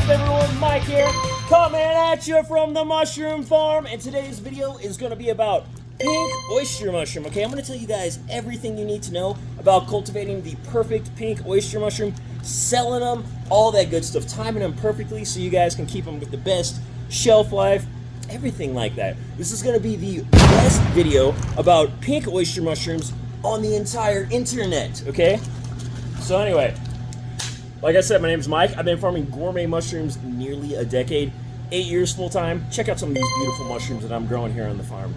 up, everyone? Mike here, coming at you from the mushroom farm, and today's video is going to be about pink oyster mushroom. Okay, I'm going to tell you guys everything you need to know about cultivating the perfect pink oyster mushroom, selling them, all that good stuff, timing them perfectly so you guys can keep them with the best shelf life, everything like that. This is going to be the best video about pink oyster mushrooms on the entire internet, okay? So anyway, like I said, my name is Mike. I've been farming gourmet mushrooms nearly a decade, 8 years full time. Check out some of these beautiful mushrooms that I'm growing here on the farm.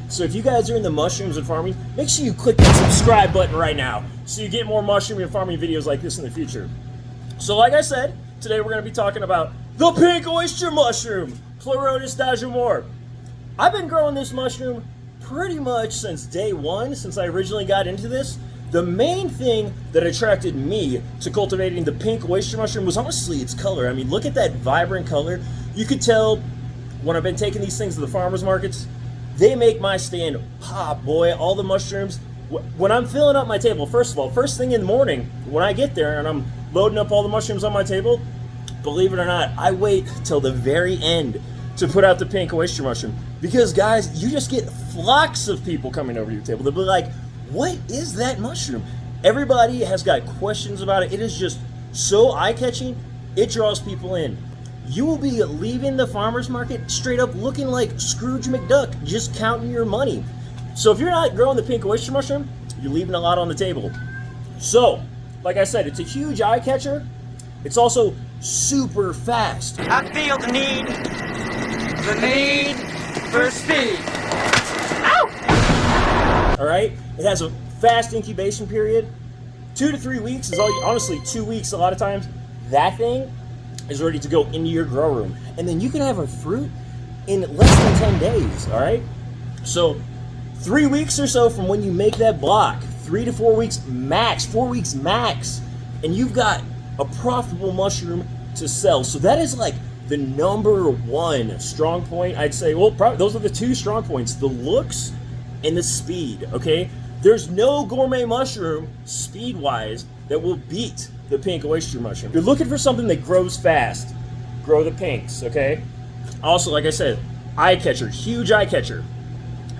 So if you guys are in the mushrooms and farming, make sure you click that subscribe button right now so you get more mushroom and farming videos like this in the future. So like I said, today we're going to be talking about the pink oyster mushroom, Pleurotus d'Ajoumor. I've been growing this mushroom pretty much since day one, since I originally got into this. The main thing that attracted me to cultivating the pink oyster mushroom was honestly its color. I mean, look at that vibrant color. You could tell when I've been taking these things to the farmers markets, they make my stand pop, boy. All the mushrooms. When I'm filling up my table, first of all, first thing in the morning, when I get there and I'm loading up all the mushrooms on my table, believe it or not, I wait till the very end to put out the pink oyster mushroom. Because guys, you just get flocks of people coming over your table. They'll be like, what is that mushroom? Everybody has got questions about it. It is just so eye-catching, it draws people in. You will be leaving the farmer's market straight up looking like Scrooge McDuck, just counting your money. So if you're not growing the pink oyster mushroom, you're leaving a lot on the table. So, like I said, it's a huge eye-catcher. It's also super fast. I feel the need for speed. All right, it has a fast incubation period. 2 to 3 weeks is all. Honestly, 2 weeks a lot of times. That thing is ready to go into your grow room, and then you can have a fruit in less than 10 days. All right, so 3 weeks or so from when you make that block, 3 to 4 weeks max, 4 weeks max, and you've got a profitable mushroom to sell. So that is like the number one strong point, I'd say. Well, probably those are the two strong points: the looks and the speed. Okay, there's no gourmet mushroom speed-wise that will beat the pink oyster mushroom. If you're looking for something that grows fast, grow the pinks. Okay. Also, like I said, eye catcher, huge eye catcher.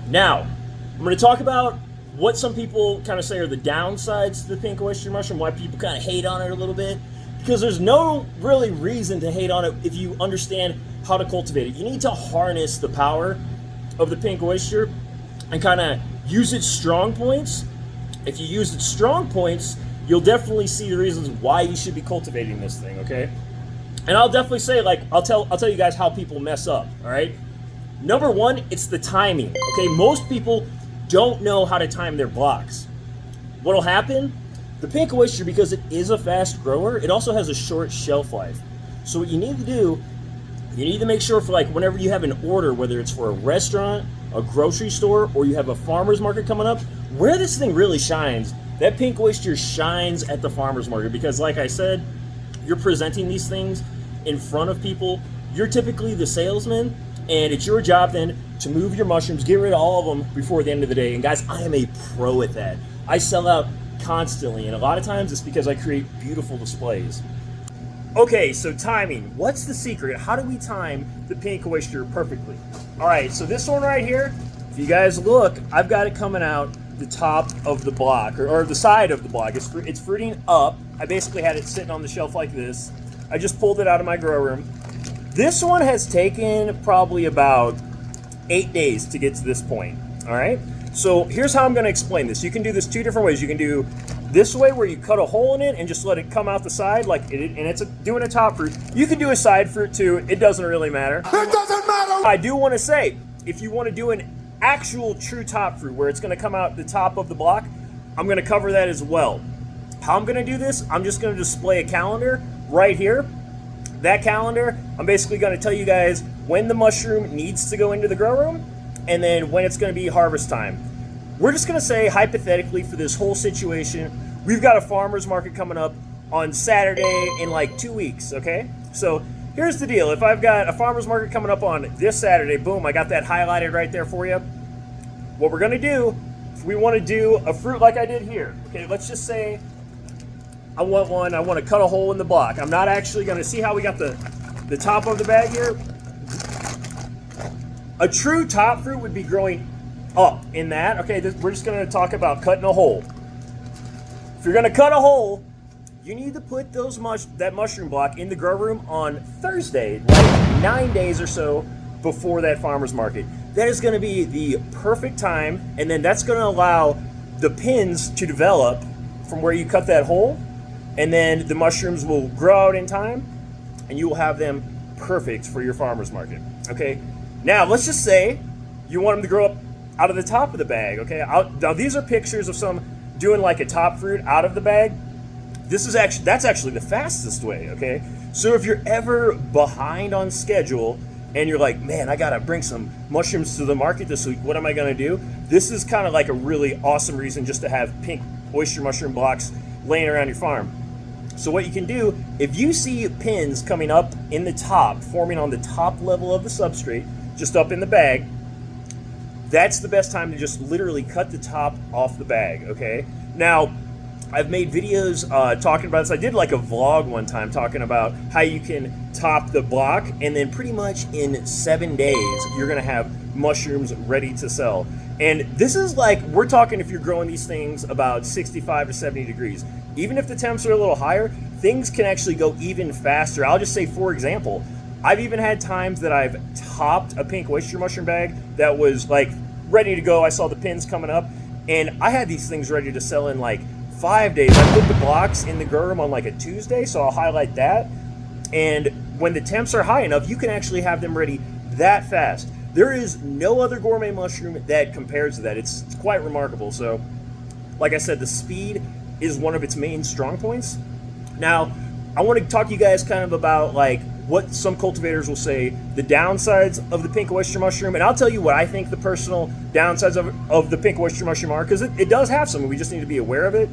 Now, I'm going to talk about what some people kind of say are the downsides to the pink oyster mushroom, why people kind of hate on it a little bit, because there's no really reason to hate on it if you understand how to cultivate it. You need to harness the power of the pink oyster and kind of use its strong points. If you use its strong points, you'll definitely see the reasons why you should be cultivating this thing, okay? And I'll definitely say, like, I'll tell you guys how people mess up, all right? Number one, it's the timing, okay? Most people don't know how to time their blocks. What'll happen? The pink oyster, because it is a fast grower, it also has a short shelf life. So what you need to do, you need to make sure for, like, whenever you have an order, whether it's for a restaurant, a grocery store, or you have a farmer's market coming up, where this thing really shines, that pink oyster shines at the farmer's market, because like I said, you're presenting these things in front of people. You're typically the salesman, and it's your job then to move your mushrooms, get rid of all of them before the end of the day. And guys, I am a pro at that. I sell out constantly, and a lot of times it's because I create beautiful displays. Okay, so timing. What's the secret? How do we time the pink oyster perfectly? All right, so this one right here, if you guys look, I've got it coming out the top of the block, or the side of the block. It's fruiting up. I basically had it sitting on the shelf like this. I just pulled it out of my grow room. This one has taken probably about 8 days to get to this point, all right? So here's how I'm gonna explain this. You can do this 2 different ways. You can do this way where you cut a hole in it and just let it come out the side, like and it's doing a top fruit. You can do a side fruit too. It doesn't really matter. It doesn't matter. I do want to say, if you want to do an actual true top fruit where it's going to come out the top of the block, I'm going to cover that as well. How I'm going to do this, I'm just going to display a calendar right here. That calendar, I'm basically going to tell you guys when the mushroom needs to go into the grow room and then when it's going to be harvest time. We're just going to say, hypothetically, for this whole situation, we've got a farmer's market coming up on Saturday in like 2 weeks, okay? So here's the deal. If I've got a farmer's market coming up on this Saturday, boom, I got that highlighted right there for you. What we're going to do, if we want to do a fruit like I did here, okay, let's just say I want to cut a hole in the block. I'm not actually going to see how we got the the top of the bag here, a true top fruit would be growing up in that. Okay, we're just going to talk about cutting a hole. If you're going to cut a hole, you need to put that mushroom block in the grow room on Thursday, like 9 days or so before that farmer's market. That is going to be the perfect time, and then that's going to allow the pins to develop from where you cut that hole, and then the mushrooms will grow out in time, and you will have them perfect for your farmer's market. Okay, now let's just say you want them to grow up out of the top of the bag. Okay, now these are pictures of some doing like a top fruit out of the bag. That's actually the fastest way. Okay, so if you're ever behind on schedule and you're like, man, I gotta bring some mushrooms to the market this week, what am I gonna do? This is kind of like a really awesome reason just to have pink oyster mushroom blocks laying around your farm. So what you can do, if you see pins coming up in the top, forming on the top level of the substrate, just up in the bag, that's the best time to just literally cut the top off the bag. Okay, now I've made videos talking about this. I did like a vlog one time talking about how you can top the block, and then pretty much in 7 days, you're gonna have mushrooms ready to sell. And this is like, we're talking if you're growing these things about 65 to 70 degrees. Even if the temps are a little higher, things can actually go even faster. I'll just say, for example, I've even had times that I've topped a pink oyster mushroom bag that was like ready to go. I saw the pins coming up, and I had these things ready to sell in like 5 days. I put the blocks in the grow room on like a Tuesday, so I'll highlight that. And when the temps are high enough, you can actually have them ready that fast. There is no other gourmet mushroom that compares to that. It's quite remarkable. So, like I said, the speed is one of its main strong points. Now, I want to talk to you guys kind of about like what some cultivators will say the downsides of the pink oyster mushroom, and I'll tell you what I think the personal downsides of the pink oyster mushroom are, because it does have some, and we just need to be aware of it.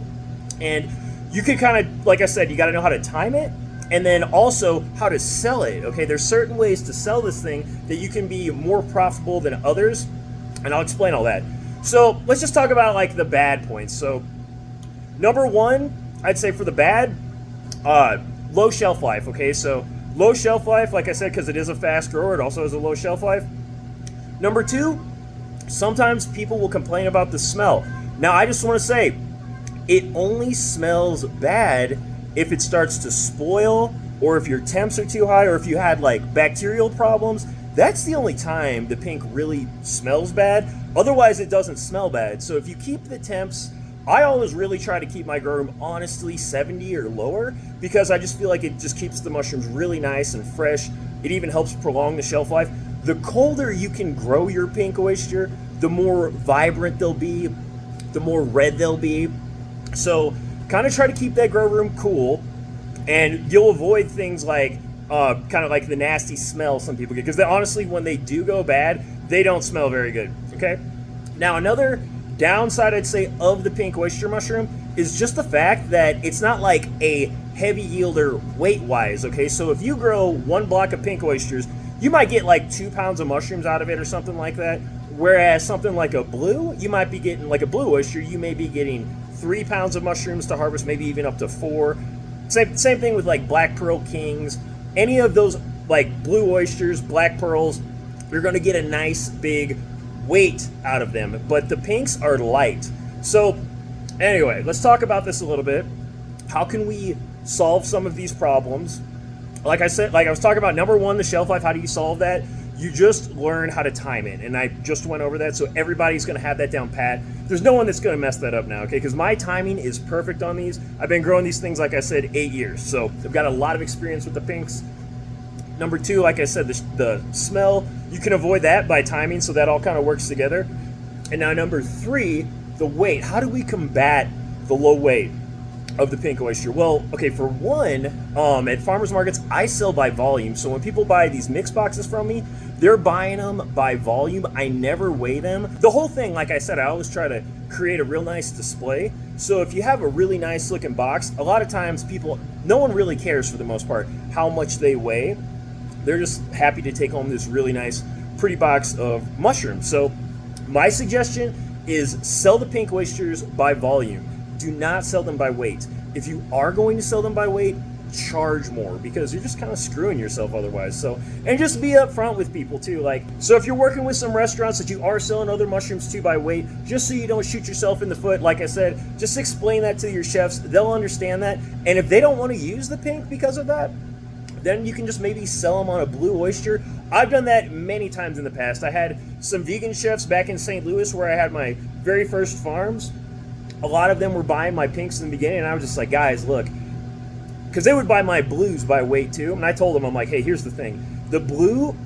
And you can kind of, like I said, you got to know how to time it, and then also how to sell it. Okay, there's certain ways to sell this thing that you can be more profitable than others, and I'll explain all that. So let's just talk about like the bad points. So number one, I'd say for the bad, low shelf life. Okay, so low shelf life, like I said, because it is a fast grower, it also has a low shelf life. Number two, sometimes people will complain about the smell. Now, I just want to say, it only smells bad if it starts to spoil, or if your temps are too high, or if you had like bacterial problems. That's the only time the pink really smells bad. Otherwise, it doesn't smell bad. So if you keep the temps, I always really try to keep my grow room honestly 70 or lower, because I just feel like it just keeps the mushrooms really nice and fresh. It even helps prolong the shelf life. The colder you can grow your pink oyster, the more vibrant they'll be, the more red they'll be. So kind of try to keep that grow room cool, and you'll avoid things like kind of like the nasty smell some people get, because honestly, when they do go bad, they don't smell very good. Okay, now another downside I'd say of the pink oyster mushroom is just the fact that it's not like a heavy yielder weight wise. Okay, so if you grow one block of pink oysters, you might get like 2 pounds of mushrooms out of it or something like that, whereas something like a blue, you might be getting, like a blue oyster, you may be getting 3 pounds of mushrooms to harvest, maybe even up to 4. Same thing with like black pearl kings. Any of those like blue oysters, black pearls, you're going to get a nice big weight out of them, but the pinks are light. So anyway, let's talk about this a little bit. How can we solve some of these problems? Like I said, like I was talking about, number one, the shelf life. How do you solve that? You just learn how to time it, and I just went over that, so everybody's going to have that down pat. There's no one that's going to mess that up now, okay? Because my timing is perfect on these. I've been growing these things, like I said, 8 years, so I've got a lot of experience with the pinks. Number two, like I said, the smell, you can avoid that by timing, so that all kind of works together. And now number three, the weight. How do we combat the low weight of the pink oyster? Well, okay, for one, at farmers markets, I sell by volume. So when people buy these mix boxes from me, they're buying them by volume. I never weigh them. The whole thing, like I said, I always try to create a real nice display. So if you have a really nice looking box, a lot of times no one really cares for the most part how much they weigh. They're just happy to take home this really nice, pretty box of mushrooms. So my suggestion is sell the pink oysters by volume. Do not sell them by weight. If you are going to sell them by weight, charge more, because you're just kind of screwing yourself otherwise. So, and just be upfront with people too. Like, so if you're working with some restaurants that you are selling other mushrooms to by weight, just so you don't shoot yourself in the foot, like I said, just explain that to your chefs. They'll understand that. And if they don't want to use the pink because of that, then you can just maybe sell them on a blue oyster. I've done that many times in the past. I had some vegan chefs back in St. Louis where I had my very first farms. A lot of them were buying my pinks in the beginning, and I was just like, guys, look, because they would buy my blues by weight too. And I told them, I'm like, hey, here's the thing. The blue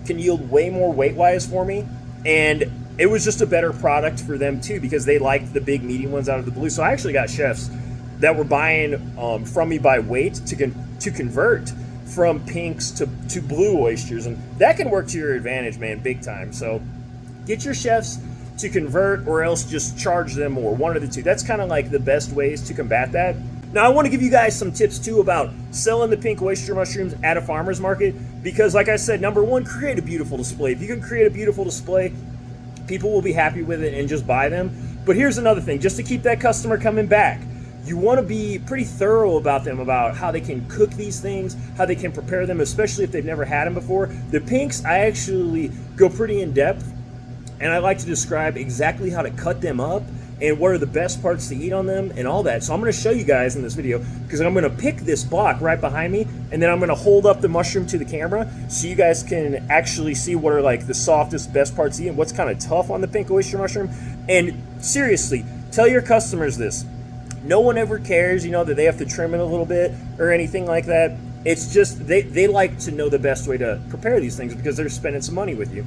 can yield way more weight-wise for me, and it was just a better product for them too, because they liked the big meaty ones out of the blue. So I actually got chefs that were buying from me by weight to convert from pinks to blue oysters, and that can work to your advantage, man, big time. So get your chefs to convert, or else just charge them more, one of the two. That's kind of like the best ways to combat that. Now I want to give you guys some tips too about selling the pink oyster mushrooms at a farmer's market, because like I said, number one, create a beautiful display. If you can create a beautiful display, people will be happy with it and just buy them. But here's another thing, just to keep that customer coming back, you want to be pretty thorough about them, about how they can cook these things, how they can prepare them, especially if they've never had them before. The pinks, I actually go pretty in depth, and I like to describe exactly how to cut them up and what are the best parts to eat on them and all that. So I'm going to show you guys in this video, because I'm going to pick this block right behind me, and then I'm going to hold up the mushroom to the camera so you guys can actually see what are like the softest, best parts to eat and what's kind of tough on the pink oyster mushroom. And seriously, tell your customers this. No one ever cares, that they have to trim it a little bit or anything like that. It's just they like to know the best way to prepare these things, because they're spending some money with you.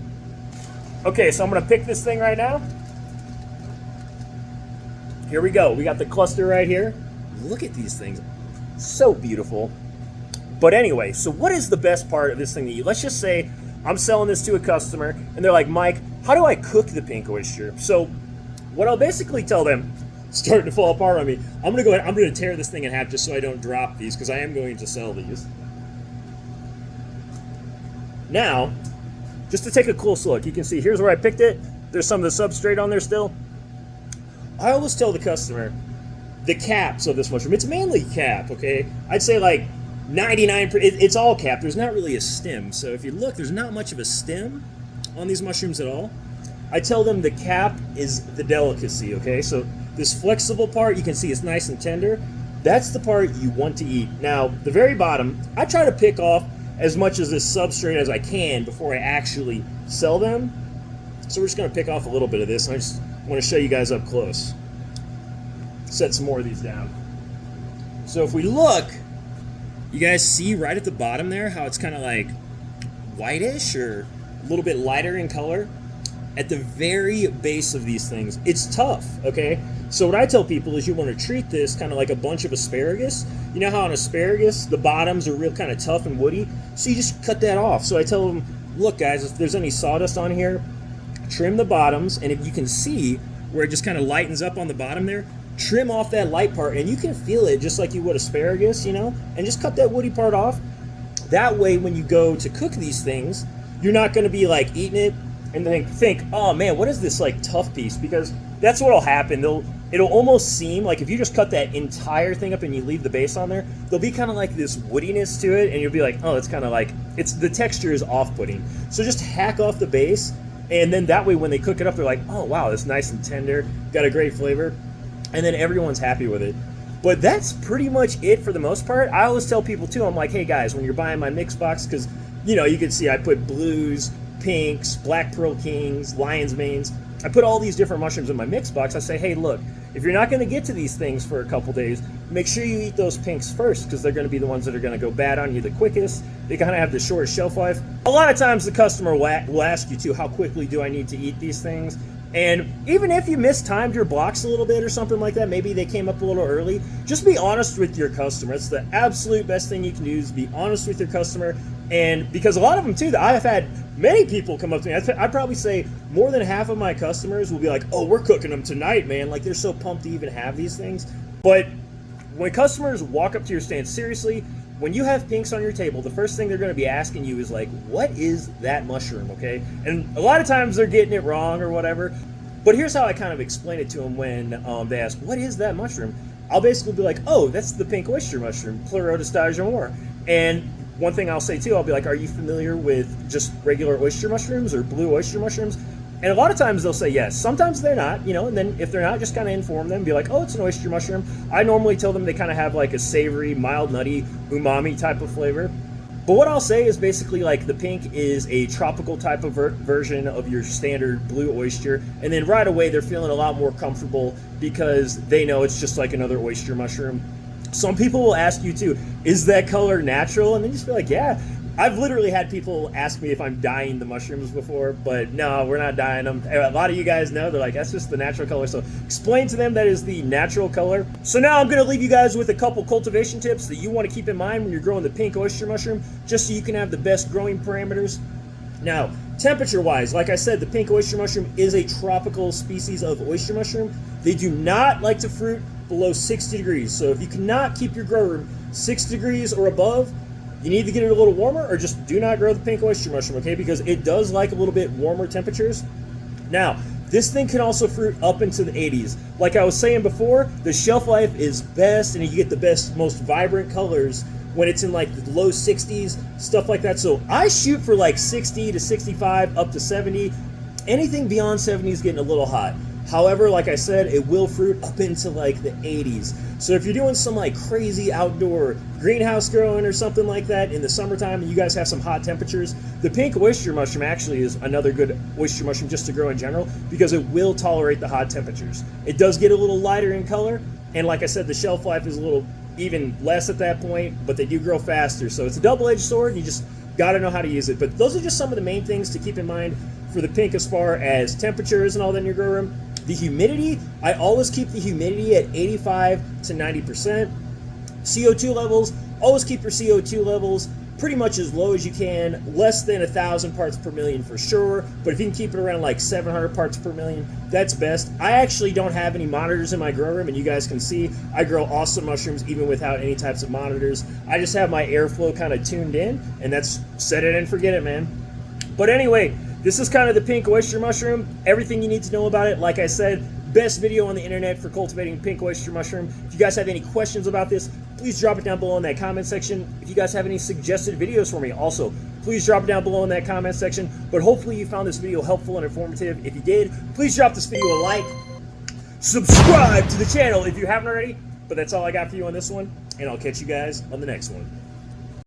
Okay, so I'm going to pick this thing right now. Here we go. We got the cluster right here. Look at these things. So beautiful. But anyway, so what is the best part of this thing to eat? Let's just say I'm selling this to a customer, and they're like, Mike, how do I cook the pink oyster? So what I'll basically tell them, starting to fall apart on me, I'm going to go ahead, I'm going to tear this thing in half just so I don't drop these, because I am going to sell these. Now, just to take a close look, you can see here's where I picked it. There's some of the substrate on there still. I always tell the customer the caps of this mushroom, it's mainly cap, okay? I'd say like 99%, it's all cap. There's not really a stem. So if you look, there's not much of a stem on these mushrooms at all. I tell them the cap is the delicacy, okay? So this flexible part, you can see it's nice and tender. That's the part you want to eat. Now, the very bottom, I try to pick off as much of this substrate as I can before I actually sell them. So we're just gonna pick off a little bit of this, and I just want to show you guys up close. Set some more of these down. So if we look, you guys see right at the bottom there how it's kind of like whitish or a little bit lighter in color? At the very base of these things, it's tough, okay? So what I tell people is you want to treat this kind of like a bunch of asparagus. You know how on asparagus, the bottoms are real kind of tough and woody? So you just cut that off. So I tell them, look guys, if there's any sawdust on here, trim the bottoms, and if you can see where it just kind of lightens up on the bottom there, trim off that light part, and you can feel it just like you would asparagus, and just cut that woody part off. That way, when you go to cook these things, you're not going to be like eating it and then think, oh man, what is this like tough piece? Because that's what'll happen. It'll almost seem like if you just cut that entire thing up and you leave the base on there, there'll be kind of like this woodiness to it, and you'll be like, oh, it's kind of like, the texture is off-putting. So just hack off the base, and then that way when they cook it up, they're like, oh wow, it's nice and tender, got a great flavor, and then everyone's happy with it. But that's pretty much it for the most part. I always tell people too, I'm like, hey guys, when you're buying my mix box, because you can see I put blues, pinks, black pearl kings, lion's manes. I put all these different mushrooms in my mix box. I say, hey, look, if you're not going to get to these things for a couple days, make sure you eat those pinks first, because they're going to be the ones that are going to go bad on you the quickest. They kind of have the shortest shelf life. A lot of times the customer will ask you too, how quickly do I need to eat these things? And even if you mistimed your blocks a little bit or something like that, maybe they came up a little early, just be honest with your customer. It's the absolute best thing you can do, is be honest with your customer. And because a lot of them too, I've had many people come up to me, I'd probably say more than half of my customers will be like, oh, we're cooking them tonight, man. Like, they're so pumped to even have these things. But when customers walk up to your stand, seriously, when you have pinks on your table, the first thing they're going to be asking you is like, what is that mushroom, okay? And a lot of times they're getting it wrong or whatever. But here's how I kind of explain it to them when they ask, what is that mushroom? I'll basically be like, oh, that's the pink oyster mushroom, Pleurotus dijonor. And one thing I'll say too, I'll be like, are you familiar with just regular oyster mushrooms or blue oyster mushrooms? And a lot of times they'll say yes. Sometimes they're not, you know, and then if they're not, just kind of inform them, be like, oh, it's an oyster mushroom. I normally tell them they kind of have like a savory, mild, nutty, umami type of flavor. But what I'll say is basically like the pink is a tropical type of version of your standard blue oyster. And then right away they're feeling a lot more comfortable because they know it's just like another oyster mushroom. Some people will ask you too, is that color natural? And then you just be like, yeah. I've literally had people ask me if I'm dyeing the mushrooms before, but no, we're not dyeing them. A lot of you guys know, they're like, that's just the natural color. So explain to them that is the natural color. So now I'm gonna leave you guys with a couple cultivation tips that you wanna keep in mind when you're growing the pink oyster mushroom, just so you can have the best growing parameters. Now, temperature-wise, like I said, the pink oyster mushroom is a tropical species of oyster mushroom. They do not like to fruit below 60 degrees. So if you cannot keep your grow room 6 degrees or above, you need to get it a little warmer, or just do not grow the pink oyster mushroom, okay? Because it does like a little bit warmer temperatures. Now, this thing can also fruit up into the 80s. Like I was saying before, the shelf life is best, and you get the best, most vibrant colors when it's in like the low 60s, stuff like that. So I shoot for like 60 to 65, up to 70. Anything beyond 70 is getting a little hot. However, like I said, it will fruit up into like the 80s. So if you're doing some like crazy outdoor greenhouse growing or something like that in the summertime and you guys have some hot temperatures, the pink oyster mushroom actually is another good oyster mushroom just to grow in general because it will tolerate the hot temperatures. It does get a little lighter in color, and like I said, the shelf life is a little even less at that point, but they do grow faster. So it's a double-edged sword, and you just gotta know how to use it. But those are just some of the main things to keep in mind for the pink as far as temperatures and all that in your grow room. The humidity, I always keep the humidity at 85 to 90%. CO2 levels, always keep your CO2 levels pretty much as low as you can, less than 1,000 parts per million for sure, but if you can keep it around like 700 parts per million, that's best. I actually don't have any monitors in my grow room, and you guys can see I grow awesome mushrooms even without any types of monitors. I just have my airflow kind of tuned in, and that's set it and forget it, man. But anyway, this is kind of the pink oyster mushroom. Everything you need to know about it. Like I said, best video on the internet for cultivating pink oyster mushroom. If you guys have any questions about this, please drop it down below in that comment section. If you guys have any suggested videos for me, also, please drop it down below in that comment section. But hopefully you found this video helpful and informative. If you did, please drop this video a like. Subscribe to the channel if you haven't already. But that's all I got for you on this one, and I'll catch you guys on the next one.